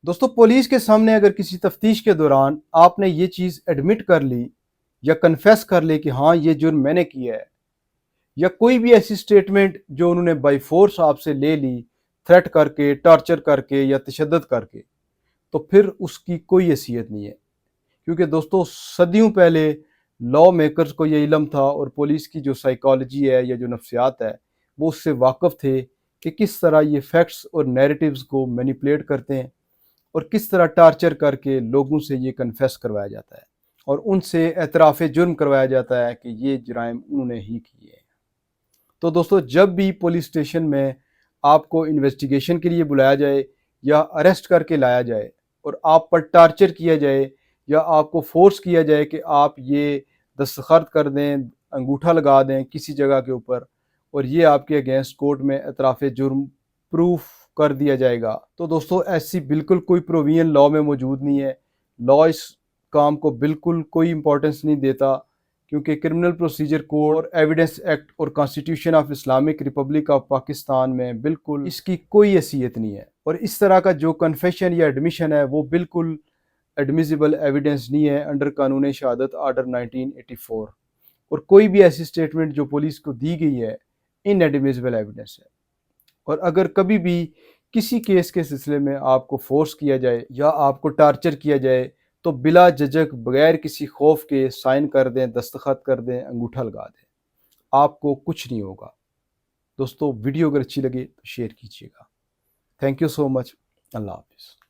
दोस्तों, पुलिस के सामने अगर किसी तफ्तीश के दौरान आपने ये चीज़ एडमिट कर ली या कन्फेस कर ले कि हाँ ये जुर्म मैंने किया है, या कोई भी ऐसी स्टेटमेंट जो उन्होंने बाई फोर्स आपसे ले ली, थ्रेट करके, टॉर्चर करके या तशद्दुद करके, तो फिर उसकी कोई हैसियत नहीं है। क्योंकि दोस्तों, सदियों पहले लॉ मेकर्स को ये इल्म था और पुलिस की जो साइकोलॉजी है या जो नफ्सियात है वो उससे वाकिफ़ थे कि किस तरह ये फैक्ट्स और नैरेटिव्स को मैनिपुलेट करते हैं और किस तरह टार्चर करके लोगों से ये कन्फेस करवाया जाता है और उनसे एतराफ़ जुर्म करवाया जाता है कि ये जराइम उन्होंने ही किए हैं। तो दोस्तों, जब भी पुलिस स्टेशन में आपको इन्वेस्टिगेशन के लिए बुलाया जाए या अरेस्ट करके लाया जाए और आप पर टार्चर किया जाए या आपको फोर्स किया जाए कि आप ये दस्तखत कर दें, अंगूठा लगा दें किसी जगह के ऊपर और ये आपके अगेंस्ट कोर्ट में एतराफ़ जुर्म प्रूफ कर दिया जाएगा, तो दोस्तों ऐसी बिल्कुल कोई प्रोविजन लॉ में मौजूद नहीं है। लॉ इस काम को बिल्कुल कोई इंपॉर्टेंस नहीं देता, क्योंकि क्रिमिनल प्रोसीजर कोड और एविडेंस एक्ट और constitution of Islamic Republic of Pakistan में बिल्कुल इसकी कोई हैसियत नहीं है। और इस तरह का जो कन्फेशन या एडमिशन है वो बिल्कुल एडमिसिबल एविडेंस नहीं है अंडर कानून शहादत आर्डर 1984। और कोई भी ऐसी स्टेटमेंट जो पुलिस को दी गई है इनएडमिसिबल एविडेंस है। और अगर कभी भी किसी केस के सिलसिले में आपको फोर्स किया जाए या आपको टार्चर किया जाए तो बिला झिझक बगैर किसी खौफ के साइन कर दें, दस्तखत कर दें, अंगूठा लगा दें, आपको कुछ नहीं होगा। दोस्तों, वीडियो अगर अच्छी लगे तो शेयर कीजिएगा। Thank you so much. Allah हाफिज़।